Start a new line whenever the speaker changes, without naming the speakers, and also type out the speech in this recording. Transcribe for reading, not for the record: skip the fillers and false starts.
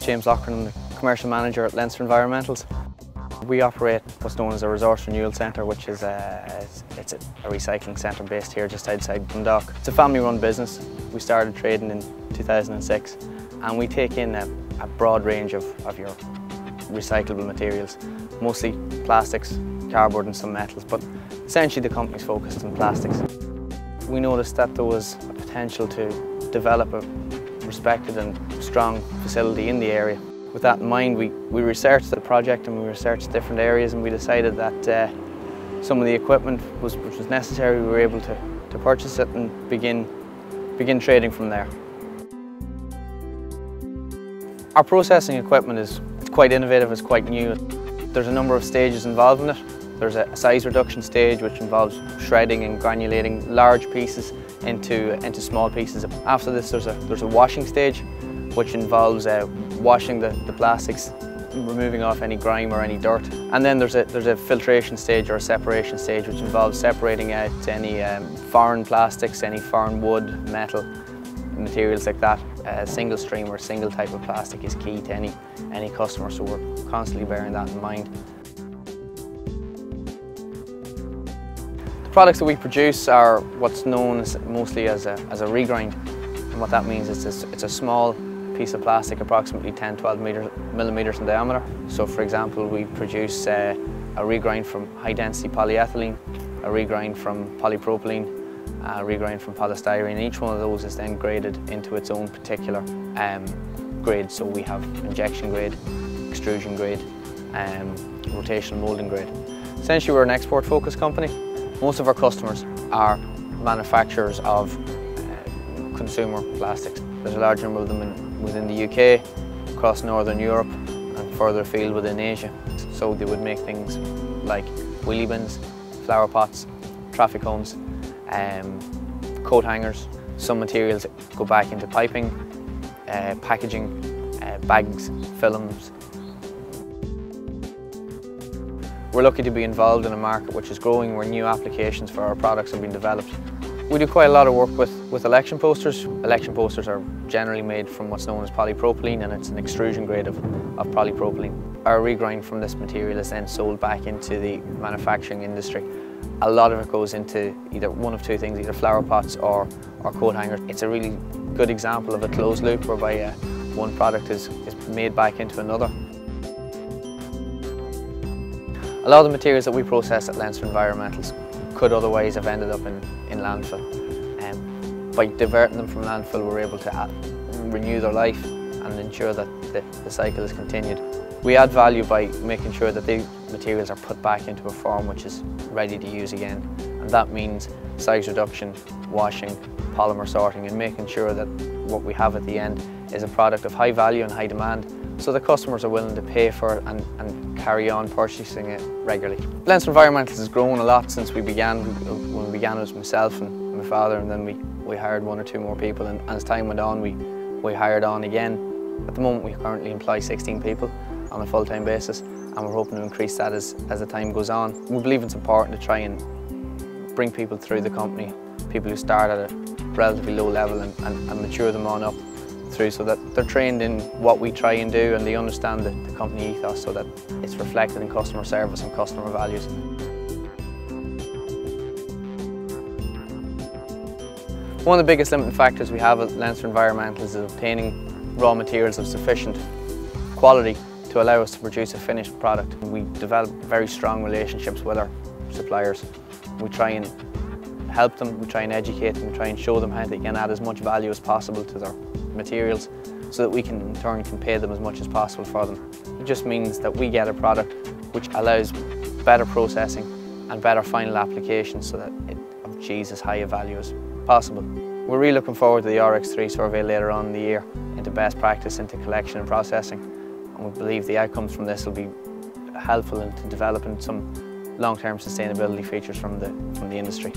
James Lochran, I'm the Commercial Manager at Leinster Environmentals. We operate what's known as a resource renewal centre, which is it's a recycling centre based here just outside Dundalk. It's a family-run business. We started trading in 2006 and we take in a broad range of your recyclable materials, mostly plastics, cardboard and some metals, but essentially the company's focused on plastics. We noticed that there was a potential to develop a respected and strong facility in the area. With that in mind, we researched the project and we researched different areas, and we decided that some of the equipment which was necessary, we were able to purchase it and begin trading from there. Our processing equipment is quite innovative, it's quite new. There's a number of stages involved in it. There's a size reduction stage which involves shredding and granulating large pieces into small pieces. After this there's a washing stage which involves washing the plastics, removing off any grime or any dirt. And then there's a filtration stage or a separation stage which involves separating out any foreign plastics, any foreign wood, metal, materials like that. A single stream or single type of plastic is key to any customer, so we're constantly bearing that in mind. The products that we produce are what's known mostly as a regrind, and what that means is it's a small piece of plastic, approximately 10–12 millimeters in diameter. So for example, we produce a regrind from high density polyethylene, a regrind from polypropylene, a regrind from polystyrene, and each one of those is then graded into its own particular grade. So we have injection grade, extrusion grade, rotational moulding grade. Essentially we're an export focused company. Most of our customers are manufacturers of consumer plastics. There's a large number of them within the UK, across Northern Europe and further afield within Asia. So they would make things like wheelie bins, flower pots, traffic cones, coat hangers. Some materials go back into piping, packaging, bags, films. We're lucky to be involved in a market which is growing, where new applications for our products are being developed. We do quite a lot of work with election posters. Election posters are generally made from what's known as polypropylene, and it's an extrusion grade of polypropylene. Our regrind from this material is then sold back into the manufacturing industry. A lot of it goes into either one of two things, either flower pots or coat hangers. It's a really good example of a closed loop whereby one product is made back into another. A lot of the materials that we process at Leinster Environmentals could otherwise have ended up in landfill. By diverting them from landfill, we're able to renew their life and ensure that the cycle is continued. We add value by making sure that these materials are put back into a form which is ready to use again. And that means size reduction, washing, polymer sorting, and making sure that what we have at the end is a product of high value and high demand, so the customers are willing to pay for it and carry on purchasing it regularly. Leinster Environmentals has grown a lot since we began. When we began, it was myself and my father, and then we hired one or two more people, and as time went on we hired on again. At the moment we currently employ 16 people on a full-time basis, and we're hoping to increase that as the time goes on. We believe it's important to try and bring people through the company, people who start at a relatively low level, and mature them on up through, so that they're trained in what we try and do and they understand the company ethos, so that it's reflected in customer service and customer values. One of the biggest limiting factors we have at Leinster Environmentals is obtaining raw materials of sufficient quality to allow us to produce a finished product. We develop very strong relationships with our suppliers. We try and help them, we try and educate them, we try and show them how they can add as much value as possible to their materials, so that we can in turn pay them as much as possible for them. It just means that we get a product which allows better processing and better final application, so that it achieves as high a value as possible. We're really looking forward to the rx3 survey later on in the year into best practice into collection and processing, and we believe the outcomes from this will be helpful into developing some long-term sustainability features from the industry.